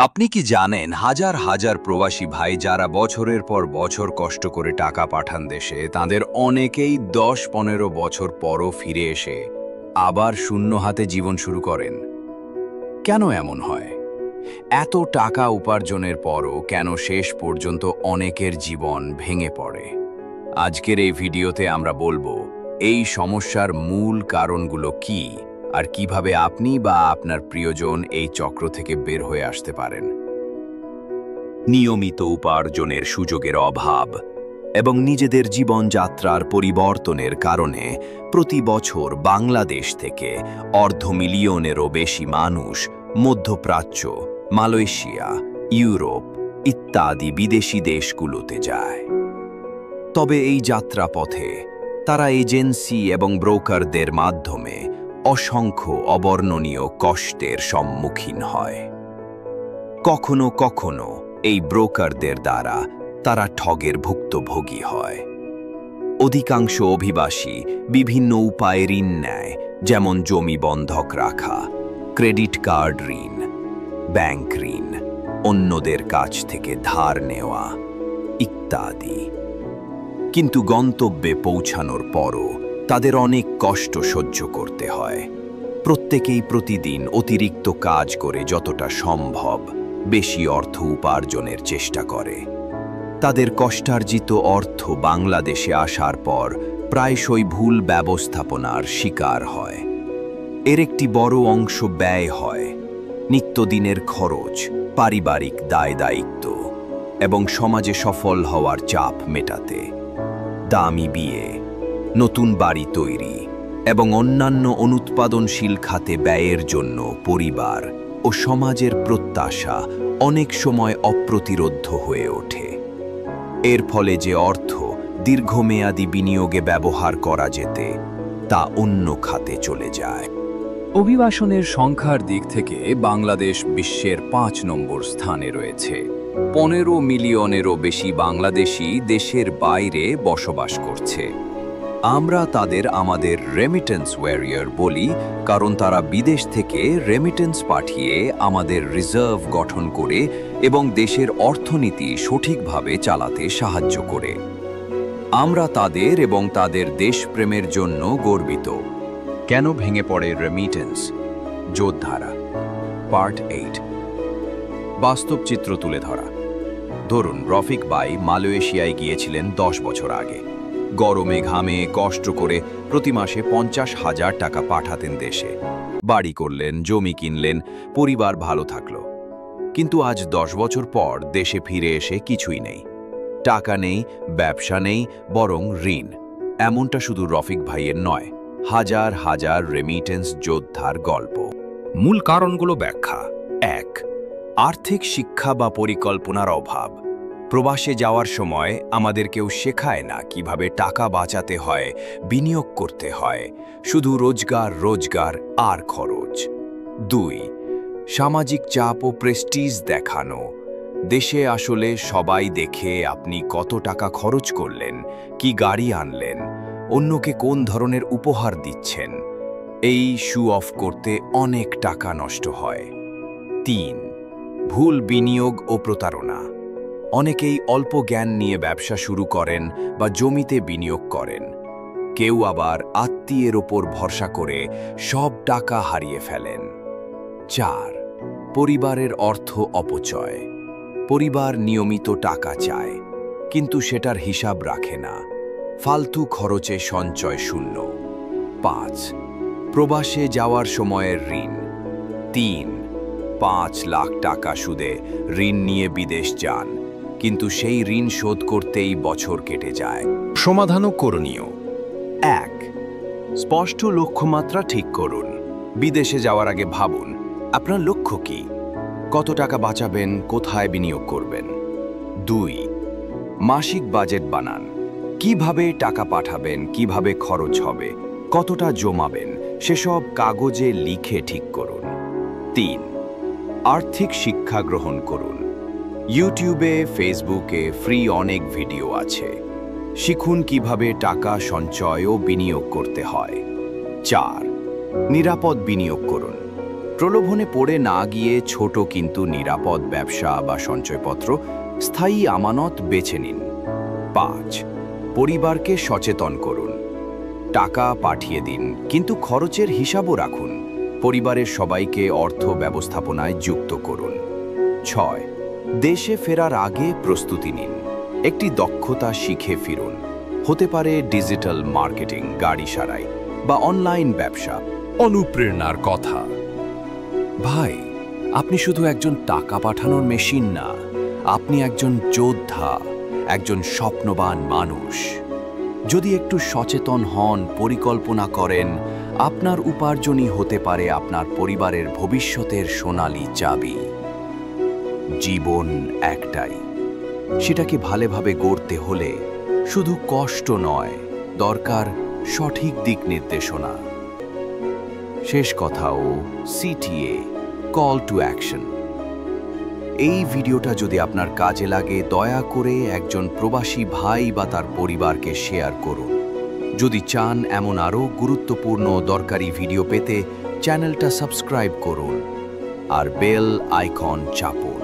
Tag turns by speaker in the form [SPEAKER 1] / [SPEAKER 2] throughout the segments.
[SPEAKER 1] আপনি কি জানেন হাজার হাজার প্রবাসী ভাই যারা বছরের পর বছর কষ্ট করে টাকা পাঠান দেশে, তাদের অনেকেই ১০-১৫ বছর পরও ফিরে এসে আবার শূন্য হাতে জীবন শুরু করেন? কেন এমন হয়? এত টাকা উপার্জনের পরও কেন শেষ পর্যন্ত অনেকের জীবন ভেঙে পড়ে? আজকের এই ভিডিওতে আমরা বলবো এই সমস্যার মূল কারণগুলো কি, আর কিভাবে আপনি বা আপনার প্রিয়জন এই চক্র থেকে বের হয়ে আসতে পারেন। নিয়মিত উপার্জনের সুযোগের অভাব এবং নিজেদের জীবনযাত্রার পরিবর্তনের কারণে প্রতি বছর বাংলাদেশ থেকে ২৫০,০০০-এরও বেশি মানুষ মধ্যপ্রাচ্য, মালয়েশিয়া, ইউরোপ ইত্যাদি বিদেশি দেশগুলোতে যায়। তবে এই যাত্রাপথে তারা এজেন্সি এবং ব্রোকারদের মাধ্যমে অসংখ্য অবর্ণনীয় কষ্টের সম্মুখীন হয়। কখনো কখনো এই ব্রোকারদের দ্বারা তারা ঠগের ভুক্তভোগী হয়। অধিকাংশ অভিবাসী বিভিন্ন উপায়ে ঋণ নেয়, যেমন জমি বন্ধক রাখা, ক্রেডিট কার্ড ঋণ, ব্যাংক ঋণ, অন্যদের কাছ থেকে ধার নেওয়া ইত্যাদি। কিন্তু গন্তব্যে পৌঁছানোর পরও তাদের অনেক কষ্ট সহ্য করতে হয়। প্রত্যেকেই প্রতিদিন অতিরিক্ত কাজ করে যতটা সম্ভব বেশি অর্থ উপার্জনের চেষ্টা করে। তাদের কষ্টার্জিত অর্থ বাংলাদেশে আসার পর প্রায়শই ভুল ব্যবস্থাপনার শিকার হয়। এর একটি বড় অংশ ব্যয় হয় নিত্যদিনের খরচ, পারিবারিক দায়-দায়িত্ব এবং সমাজে সফল হওয়ার চাপ মেটাতে। দামি বিয়ে, নতুন বাড়ি তৈরি এবং অন্যান্য অনুৎপাদনশীল খাতে ব্যয়ের জন্য পরিবার ও সমাজের প্রত্যাশা অনেক সময় অপ্রতিরোধ্য হয়ে ওঠে। এর ফলে যে অর্থ দীর্ঘমেয়াদী বিনিয়োগে ব্যবহার করা যেতে, তা অন্য খাতে চলে যায়। অভিবাসনের সংখ্যার দিক থেকে বাংলাদেশ বিশ্বের ৫ নম্বর স্থানে রয়েছে। ১৫ মিলিয়নেরও বেশি বাংলাদেশি দেশের বাইরে বসবাস করছে। আমরা তাদের আমাদের রেমিটেন্স ওয়ারিয়র বলি, কারণ তারা বিদেশ থেকে রেমিটেন্স পাঠিয়ে আমাদের রিজার্ভ গঠন করে এবং দেশের অর্থনীতি সঠিকভাবে চালাতে সাহায্য করে। আমরা তাদের এবং তাদের দেশপ্রেমের জন্য গর্বিত। কেন ভেঙে পড়ে রেমিটেন্স? যোদ্ধারা, পার্ট ৮। বাস্তব চিত্র তুলে ধরা। ধরুন, রফিক ভাই মালয়েশিয়ায় গিয়েছিলেন ১০ বছর আগে। গরমে ঘামে কষ্ট করে প্রতি মাসে ৫০,০০০ টাকা পাঠাতেন দেশে। বাড়ি করলেন, জমি কিনলেন, পরিবার ভালো থাকলো। কিন্তু আজ ১০ বছর পর দেশে ফিরে এসে কিছুই নেই। টাকা নেই, ব্যবসা নেই, বরং ঋণ। এমনটা শুধু রফিক ভাইয়ের নয়, হাজার হাজার রেমিটেন্স যোদ্ধার গল্প। মূল কারণগুলো ব্যাখ্যা। ১. আর্থিক শিক্ষা বা পরিকল্পনার অভাব। প্রবাসে যাওয়ার সময় আমাদের কেউ শেখায় না কিভাবে টাকা বাঁচাতে হয়, বিনিয়োগ করতে হয়। শুধু রোজগার রোজগার আর খরচ। ২. সামাজিক চাপ ও প্রেস্টিজ দেখানো। দেশে আসলে সবাই দেখে আপনি কত টাকা খরচ করলেন, কি গাড়ি আনলেন, অন্যকে কোন ধরনের উপহার দিচ্ছেন। এই শো অফ করতে অনেক টাকা নষ্ট হয়। ৩. ভুল বিনিয়োগ ও প্রতারণা। অনেকেই অল্প জ্ঞান নিয়ে ব্যবসা শুরু করেন বা জমিতে বিনিয়োগ করেন। কেউ আবার আত্মীয়ের ওপর ভরসা করে সব টাকা হারিয়ে ফেলেন। ৪. পরিবারের অর্থ অপচয়। পরিবার নিয়মিত টাকা চায়, কিন্তু সেটার হিসাব রাখে না। ফালতু খরচে সঞ্চয় শূন্য। ৫. প্রবাসে যাওয়ার সময়ের ঋণ। ৩-৫ লাখ টাকা সুদে ঋণ নিয়ে বিদেশ যান, কিন্তু সেই ঋণ শোধ করতেই বছর কেটে যায়। সমাধানও করণীয়। ১. স্পষ্ট লক্ষ্যমাত্রা ঠিক করুন। বিদেশে যাওয়ার আগে ভাবুন, আপনার লক্ষ্য কি? কত টাকা বাঁচাবেন, কোথায় বিনিয়োগ করবেন? ২. মাসিক বাজেট বানান। কিভাবে টাকা পাঠাবেন, কিভাবে খরচ হবে, কতটা জমাবেন, সেসব কাগজে লিখে ঠিক করুন। ৩. আর্থিক শিক্ষা গ্রহণ করুন। ইউটিউবে, ফেসবুকে ফ্রি অনেক ভিডিও আছে। শিখুন কিভাবে টাকা সঞ্চয় ও বিনিয়োগ করতে হয়। ৪. নিরাপদ বিনিয়োগ করুন। প্রলোভনে পড়ে না গিয়ে ছোট কিন্তু নিরাপদ ব্যবসা বা সঞ্চয়পত্র, স্থায়ী আমানত বেছে নিন। 5. পরিবারকে সচেতন করুন। টাকা পাঠিয়ে দিন, কিন্তু খরচের হিসাবও রাখুন। পরিবারের সবাইকে অর্থ ব্যবস্থাপনায় যুক্ত করুন। 6. দেশে ফেরার আগে প্রস্তুতি নিন। একটি দক্ষতা শিখে ফিরুন। হতে পারে ডিজিটাল মার্কেটিং, গাড়ি সারাই বা অনলাইন ব্যবসা। অনুপ্রেরণার কথা। ভাই, আপনি শুধু একজন টাকা পাঠানোর মেশিন না, আপনি একজন যোদ্ধা, একজন স্বপ্নবান মানুষ। যদি একটু সচেতন হন, পরিকল্পনা করেন, আপনার উপার্জনই হতে পারে আপনার পরিবারের ভবিষ্যতের সোনালী চাবি। জীবন একটাই, সেটাকে ভালোভাবে গড়তে হলে শুধু কষ্ট নয়, দরকার সঠিক দিক নির্দেশনা। শেষ কথাও CTA, কল টু অ্যাকশন। এই ভিডিওটা যদি আপনার কাজে লাগে, দয়া করে একজন প্রবাসী ভাই বা তার পরিবারকে শেয়ার করুন। যদি চান এমন আরও গুরুত্বপূর্ণ দরকারি ভিডিও পেতে, চ্যানেলটা সাবস্ক্রাইব করুন আর বেল আইকন চাপুন।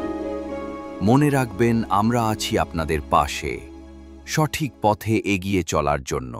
[SPEAKER 1] মনে রাখবেন, আমরা আছি আপনাদের পাশে, সঠিক পথে এগিয়ে চলার জন্য।